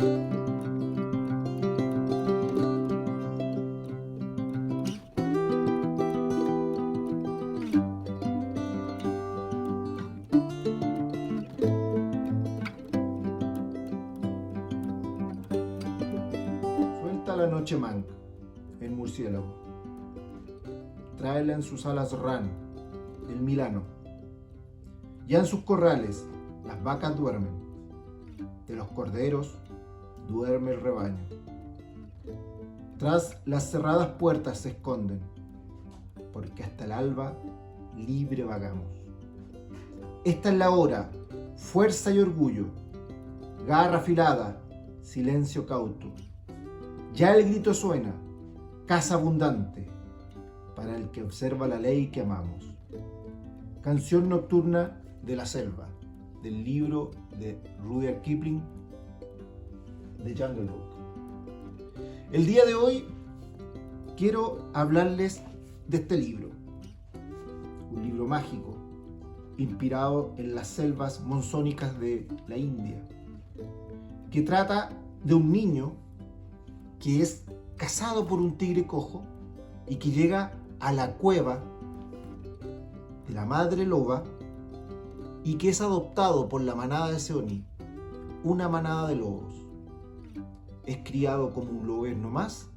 Suelta la noche Mank, el murciélago. Tráela en sus alas Ran, el milano. Ya en sus corrales las vacas duermen, de los corderos duerme el rebaño. Tras las cerradas puertas se esconden, porque hasta el alba libre vagamos. Esta es la hora, fuerza y orgullo, garra afilada, silencio cauto. Ya el grito suena, caza abundante, para el que observa la ley que amamos. Canción nocturna de la selva, del libro de Rudyard Kipling, The Jungle Book. El día de hoy quiero hablarles de este libro, un libro mágico, inspirado en las selvas monzónicas de la India, que trata de un niño que es cazado por un tigre cojo y que llega a la cueva de la madre loba y que es adoptado por la manada de Seoní, una manada de lobos. Es criado como un lobezno más,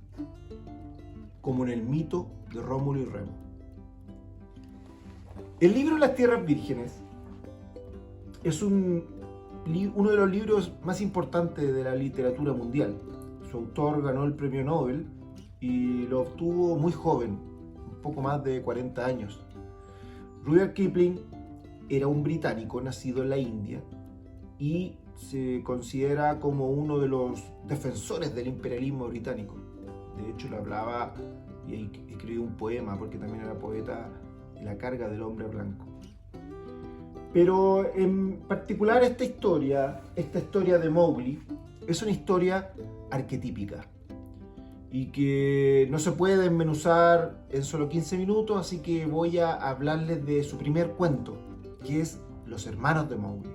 como en el mito de Rómulo y Remo. El libro Las Tierras Vírgenes es uno de los libros más importantes de la literatura mundial. Su autor ganó el premio Nobel y lo obtuvo muy joven, un poco más de 40 años. Rudyard Kipling era un británico nacido en la India y se considera como uno de los defensores del imperialismo británico. De hecho, le hablaba y escribió un poema, porque también era poeta, de la carga del hombre blanco. Pero en particular esta historia de Mowgli, es una historia arquetípica y que no se puede desmenuzar en solo 15 minutos, así que voy a hablarles de su primer cuento, que es Los Hermanos de Mowgli.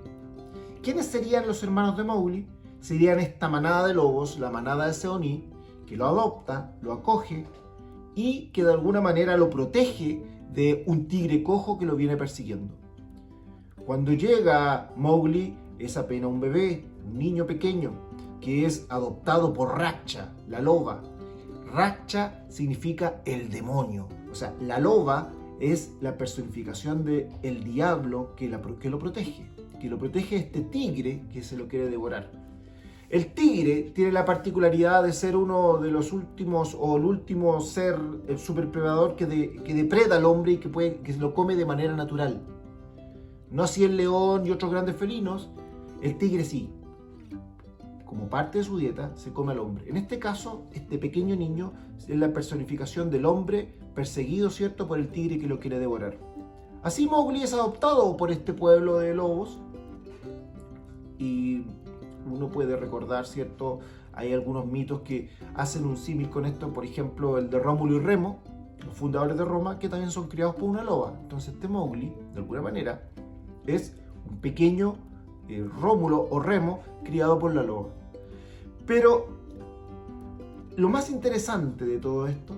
¿Quiénes serían los hermanos de Mowgli? Serían esta manada de lobos, la manada de Seoní, que lo adopta, lo acoge y que de alguna manera lo protege de un tigre cojo que lo viene persiguiendo. Cuando llega Mowgli es apenas un bebé, un niño pequeño, que es adoptado por Raksha, la loba. Raksha significa el demonio, o sea, la loba es la personificación del diablo que lo protege este tigre que se lo quiere devorar. El tigre tiene la particularidad de ser uno de los últimos, o el último ser, el superpredador que depreda al hombre y que se lo come de manera natural. No así el león y otros grandes felinos, el tigre sí. Como parte de su dieta, se come al hombre. En este caso, este pequeño niño es la personificación del hombre perseguido, ¿cierto?, por el tigre que lo quiere devorar. Así Mowgli es adoptado por este pueblo de lobos y uno puede recordar, ¿cierto?, hay algunos mitos que hacen un símil con esto, por ejemplo, el de Rómulo y Remo, los fundadores de Roma, que también son criados por una loba. Entonces este Mowgli, de alguna manera, es un pequeño Rómulo o Remo criado por la loba. Pero lo más interesante de todo esto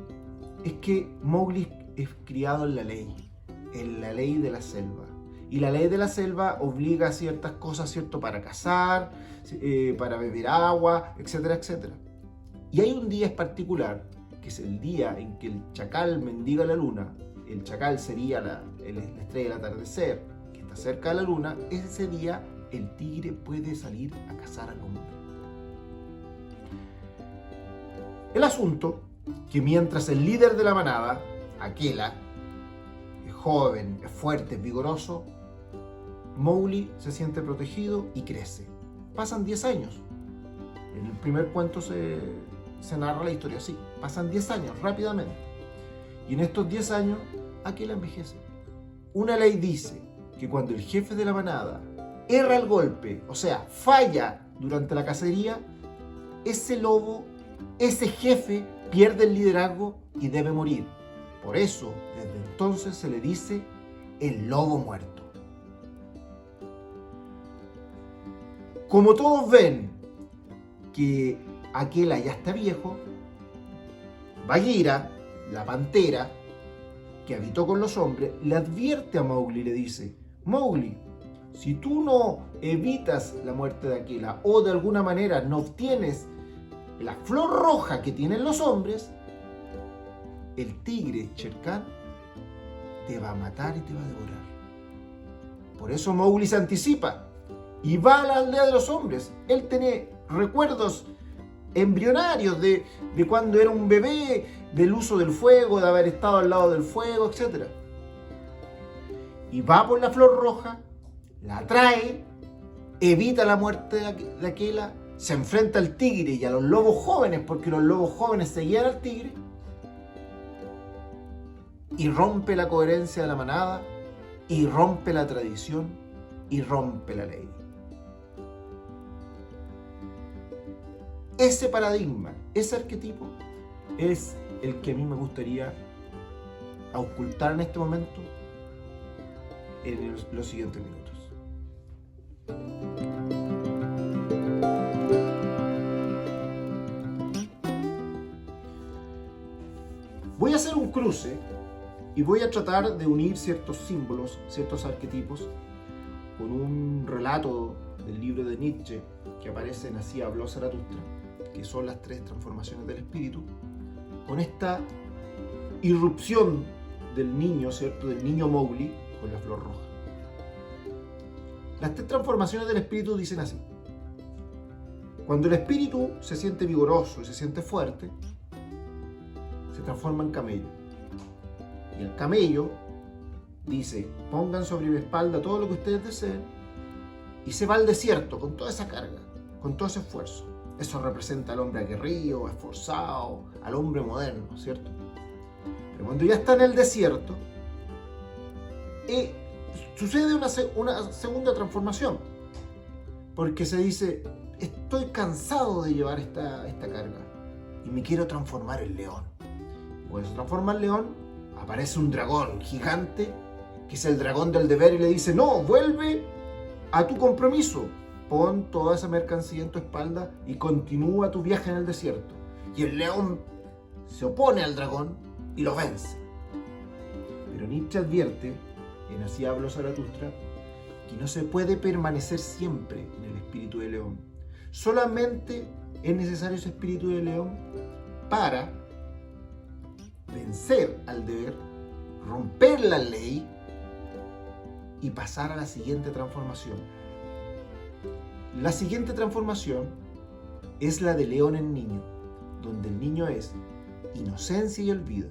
es que Mowgli es criado en la ley de la selva. Y la ley de la selva obliga a ciertas cosas, ¿cierto?, para cazar, para beber agua, etcétera, etcétera. Y hay un día en particular, que es el día en que el chacal mendiga la luna. El chacal sería la estrella del atardecer, que está cerca de la luna. Ese día el tigre puede salir a cazar al hombre. El asunto, que mientras el líder de la manada, Akela, es joven, es fuerte, es vigoroso, Mowgli se siente protegido y crece. Pasan 10 años. En el primer cuento se narra la historia así. Pasan 10 años rápidamente. Y en estos 10 años, Akela envejece. Una ley dice que cuando el jefe de la manada erra el golpe, o sea, falla durante la cacería, ese lobo, ese jefe, pierde el liderazgo y debe morir. Por eso, desde entonces se le dice el lobo muerto. Como todos ven, que Aquela ya está viejo, Bagheera, la pantera, que habitó con los hombres, le advierte a Mowgli y le dice: Mowgli, si tú no evitas la muerte de Aquela o de alguna manera no obtienes la flor roja que tienen los hombres, el tigre Shere Khan te va a matar y te va a devorar. Por eso Mowgli se anticipa y va a la aldea de los hombres. Él tiene recuerdos embrionarios de cuando era un bebé, del uso del fuego, de haber estado al lado del fuego, etc. Y va por la flor roja, la trae, evita la muerte de Aquela, se enfrenta al tigre y a los lobos jóvenes, porque los lobos jóvenes seguían al tigre, y rompe la coherencia de la manada, y rompe la tradición, y rompe la ley. Ese paradigma, ese arquetipo, es el que a mí me gustaría auscultar en este momento en los siguientes minutos. Voy a hacer un cruce y voy a tratar de unir ciertos símbolos, ciertos arquetipos, con un relato del libro de Nietzsche que aparece en Así habló Zaratustra, que son las 3 transformaciones del espíritu, con esta irrupción del niño, ¿cierto? Del niño Mowgli con la flor roja. Las 3 transformaciones del espíritu dicen así: cuando el espíritu se siente vigoroso y se siente fuerte, se transforma en camello. Y el camello dice: pongan sobre mi espalda todo lo que ustedes deseen, y se va al desierto con toda esa carga, con todo ese esfuerzo. Eso representa al hombre aguerrido, esforzado, al hombre moderno, ¿cierto? Pero cuando ya está en el desierto, sucede una segunda transformación, porque se dice: estoy cansado de llevar esta carga y me quiero transformar en león. Y cuando se transforma en león, aparece un dragón gigante, que es el dragón del deber, y le dice: no, vuelve a tu compromiso, pon toda esa mercancía en tu espalda y continúa tu viaje en el desierto. Y el león se opone al dragón y lo vence. Pero Nietzsche advierte, en Así habló Zaratustra, que no se puede permanecer siempre en el espíritu de león. Solamente es necesario ese espíritu de león para vencer al deber, romper la ley y pasar a la siguiente transformación. La siguiente transformación es la de león en niño, donde el niño es inocencia y olvido,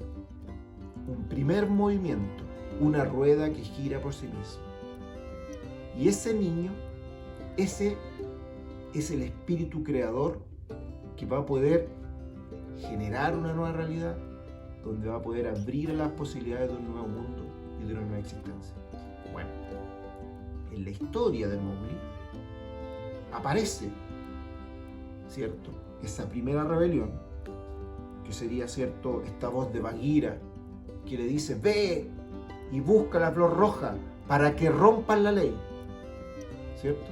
un primer movimiento, una rueda que gira por sí misma. Y ese niño, ese es el espíritu creador que va a poder generar una nueva realidad, donde va a poder abrir las posibilidades de un nuevo mundo y de una nueva existencia. Bueno, en la historia de Mowgli aparece, ¿cierto?, esa primera rebelión, que sería, ¿cierto?, esta voz de Bagheera que le dice: ve y busca la flor roja para que rompan la ley, ¿cierto?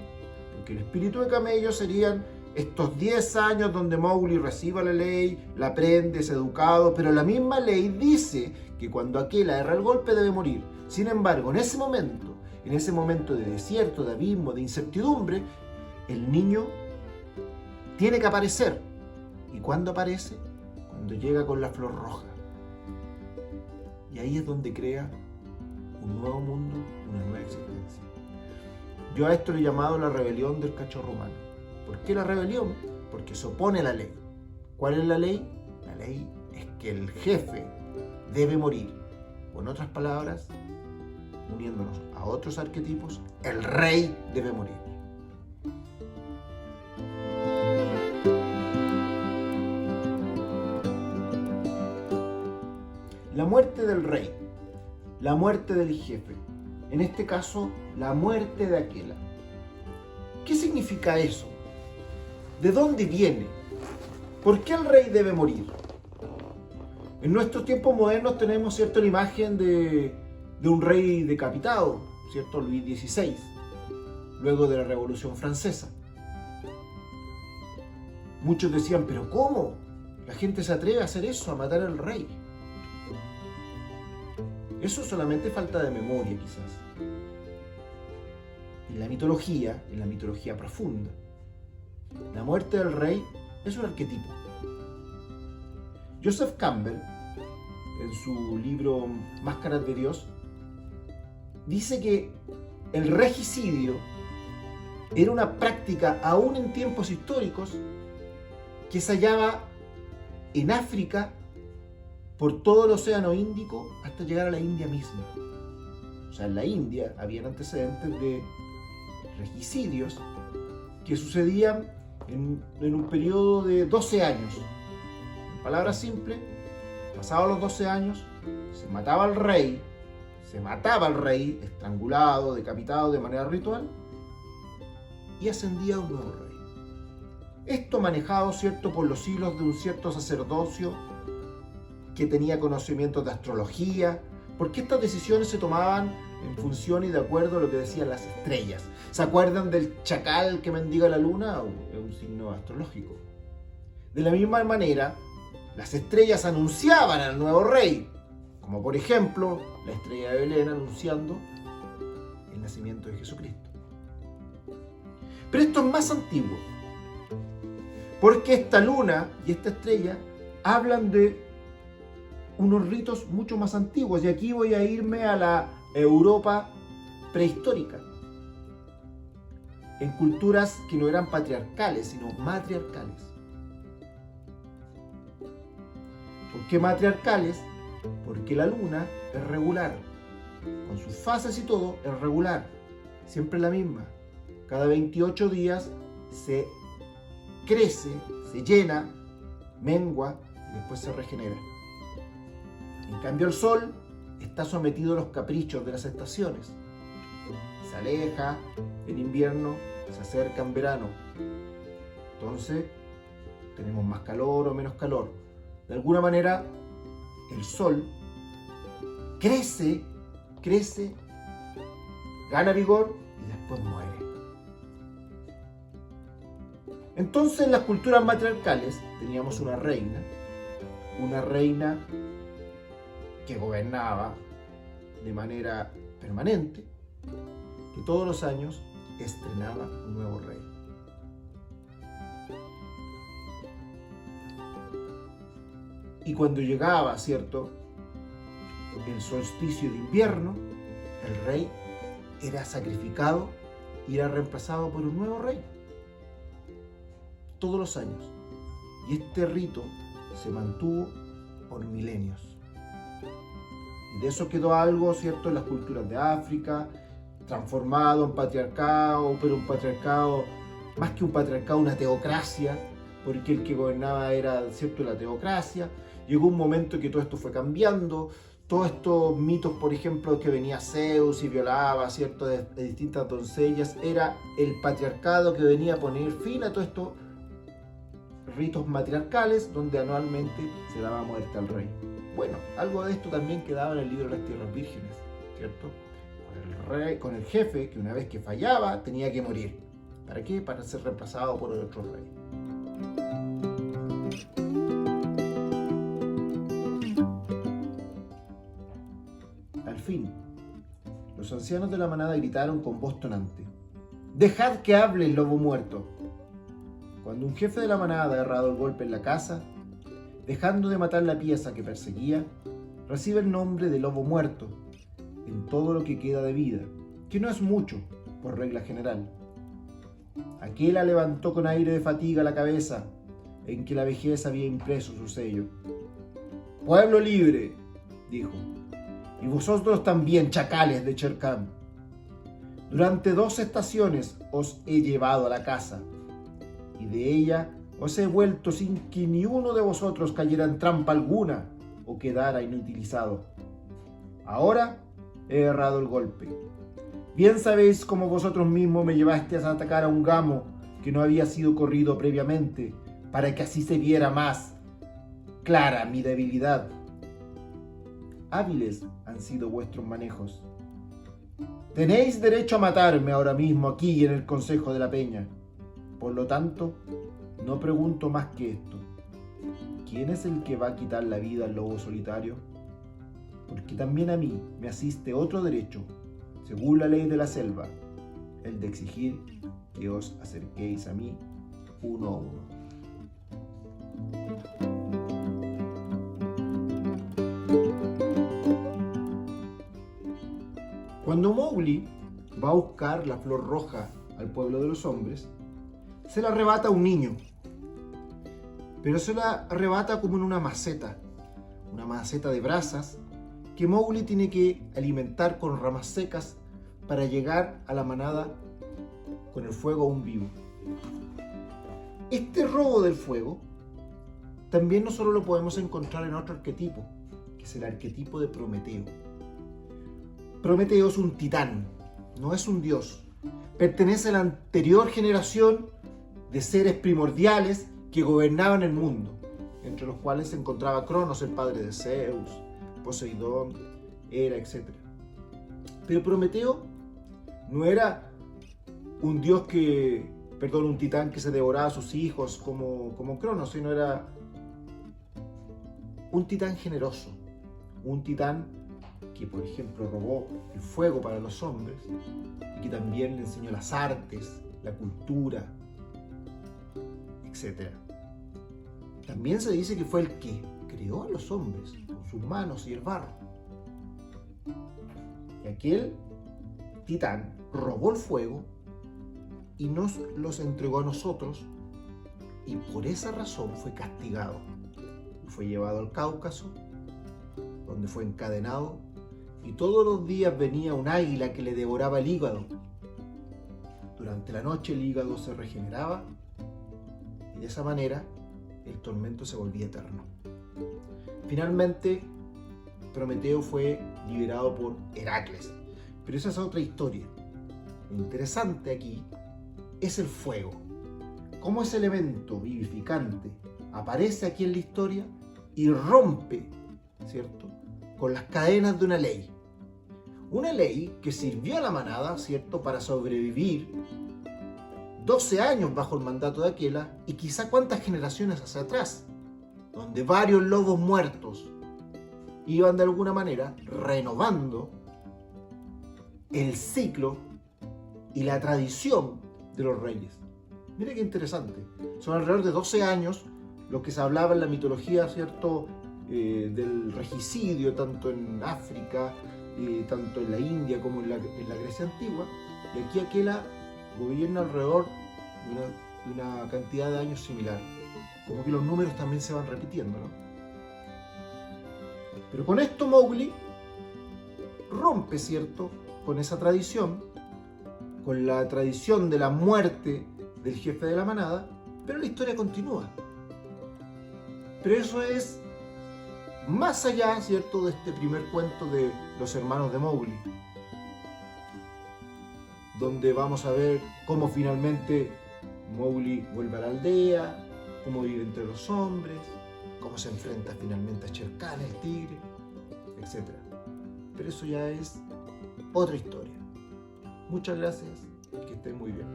Porque el espíritu de camello serían estos 10 años donde Mowgli reciba la ley, la aprende, es educado, pero la misma ley dice que cuando Aquela erra el golpe debe morir. Sin embargo, en ese momento de desierto, de abismo, de incertidumbre, el niño tiene que aparecer. ¿Y cuándo aparece? Cuando llega con la flor roja. Y ahí es donde crea un nuevo mundo, una nueva existencia. Yo a esto le he llamado la rebelión del cachorro humano. ¿Por qué la rebelión? Porque se opone a la ley. ¿Cuál es la ley? La ley es que el jefe debe morir. O en otras palabras, uniéndonos a otros arquetipos, el rey debe morir. La muerte del rey, la muerte del jefe, en este caso, la muerte de Aquela. ¿Qué significa eso? ¿De dónde viene? ¿Por qué el rey debe morir? En nuestros tiempos modernos tenemos, ¿cierto?, la imagen de un rey decapitado, ¿cierto?, Luis XVI, luego de la Revolución Francesa. Muchos decían, pero ¿cómo? La gente se atreve a hacer eso, a matar al rey. Eso es solamente falta de memoria, quizás. En la mitología profunda, la muerte del rey es un arquetipo. Joseph Campbell, en su libro Máscaras de Dios, dice que el regicidio era una práctica, aún en tiempos históricos, que se hallaba en África, por todo el océano Índico, hasta llegar a la India misma. O sea, en la India habían antecedentes de regicidios que sucedían en un periodo de 12 años. En palabras simples, pasados los 12 años, se mataba al rey, estrangulado, decapitado de manera ritual, y ascendía un nuevo rey. Esto manejado, ¿cierto?, por los siglos de un cierto sacerdocio que tenía conocimientos de astrología, porque estas decisiones se tomaban en función y de acuerdo a lo que decían las estrellas. ¿Se acuerdan del chacal que mendiga la luna? Es un signo astrológico. De la misma manera, las estrellas anunciaban al nuevo rey, como por ejemplo la estrella de Belén anunciando el nacimiento de Jesucristo. Pero esto es más antiguo, porque esta luna y esta estrella hablan de unos ritos mucho más antiguos, y aquí voy a irme a la Europa prehistórica, en culturas que no eran patriarcales, sino matriarcales. ¿Por qué matriarcales? Porque la luna es regular, con sus fases y todo es regular, siempre la misma. Cada 28 días se crece, se llena, mengua y después se regenera. En cambio el sol está sometido a los caprichos de las estaciones. Se aleja en invierno, se acerca en verano. Entonces tenemos más calor o menos calor. De alguna manera el sol crece, gana vigor y después muere. Entonces en las culturas matriarcales teníamos una reina que gobernaba de manera permanente, que todos los años estrenaba un nuevo rey. Y cuando llegaba, ¿cierto?, el solsticio de invierno, el rey era sacrificado y era reemplazado por un nuevo rey. Todos los años. Y este rito se mantuvo por milenios. Y de eso quedó algo, ¿cierto?, en las culturas de África, transformado en patriarcado, pero un patriarcado, más que un patriarcado, una teocracia, porque el que gobernaba era, ¿cierto?, la teocracia. Llegó un momento que todo esto fue cambiando, todos estos mitos, por ejemplo, que venía Zeus y violaba, ¿cierto?, de distintas doncellas, era el patriarcado que venía a poner fin a todos estos ritos matriarcales, donde anualmente se daba muerte al rey. Bueno, algo de esto también quedaba en el libro de las Tierras Vírgenes, ¿cierto? Con el jefe, que una vez que fallaba, tenía que morir. ¿Para qué? Para ser reemplazado por otro rey. Al fin, los ancianos de la manada gritaron con voz tonante: «¡Dejad que hable el lobo muerto!». Cuando un jefe de la manada ha errado el golpe en la casa, dejando de matar la pieza que perseguía, recibe el nombre de lobo muerto en todo lo que queda de vida, que no es mucho, por regla general. Aquella levantó con aire de fatiga la cabeza, en que la vejez había impreso su sello. «Pueblo libre», dijo, «y vosotros también, chacales de Cherkán. Durante 2 estaciones os he llevado a la casa, y de ella os he vuelto sin que ni uno de vosotros cayera en trampa alguna o quedara inutilizado. Ahora he errado el golpe. Bien sabéis cómo vosotros mismos me llevasteis a atacar a un gamo que no había sido corrido previamente, para que así se viera más clara mi debilidad. Hábiles han sido vuestros manejos. Tenéis derecho a matarme ahora mismo aquí en el Consejo de la Peña. Por lo tanto, No pregunto más que esto. ¿Quién es el que va a quitar la vida al lobo solitario? Porque también a mí me asiste otro derecho, según la ley de la selva, el de exigir que os acerquéis a mí uno a uno. Cuando Mowgli va a buscar la flor roja al pueblo de los hombres, se la arrebata a un niño, pero se la arrebata como en una maceta de brasas que Mowgli tiene que alimentar con ramas secas para llegar a la manada con el fuego aún vivo. Este robo del fuego también no solo lo podemos encontrar en otro arquetipo, que es el arquetipo de Prometeo. Prometeo es un titán, no es un dios. Pertenece a la anterior generación de seres primordiales que gobernaban el mundo, entre los cuales se encontraba Cronos, el padre de Zeus, Poseidón, Hera, etc. Pero Prometeo no era un un titán que se devoraba a sus hijos como Cronos, sino era un titán generoso, un titán que, por ejemplo, robó el fuego para los hombres y que también le enseñó las artes, la cultura, etc. También se dice que fue el que creó a los hombres con sus manos y el barro. Y aquel titán robó el fuego y nos los entregó a nosotros, y por esa razón fue castigado. Fue llevado al Cáucaso, donde fue encadenado, y todos los días venía un águila que le devoraba el hígado. Durante la noche el hígado se regeneraba, y de esa manera el tormento se volvía eterno. Finalmente, Prometeo fue liberado por Heracles, pero esa es otra historia. Lo interesante aquí es el fuego. Cómo ese elemento vivificante aparece aquí en la historia y rompe, ¿cierto?, con las cadenas de una ley. Una ley que sirvió a la manada, ¿cierto?, para sobrevivir 12 años bajo el mandato de Aquela y quizá cuántas generaciones hacia atrás, donde varios lobos muertos iban de alguna manera renovando el ciclo y la tradición de los reyes. Mira qué interesante. Son alrededor de 12 años lo que se hablaba en la mitología, ¿cierto?, del regicidio, tanto en África, tanto en la India como en la Grecia antigua. Y aquí Aquela gobierna alrededor de una cantidad de años similar. Como que los números también se van repitiendo, ¿no? Pero con esto Mowgli rompe, ¿cierto?, con esa tradición, con la tradición de la muerte del jefe de la manada, pero la historia continúa. Pero eso es más allá, ¿cierto?, de este primer cuento de los hermanos de Mowgli, donde vamos a ver cómo finalmente Mowgli vuelve a la aldea, cómo vive entre los hombres, cómo se enfrenta finalmente a Shere Khan, el tigre, etc. Pero eso ya es otra historia. Muchas gracias y que estén muy bien.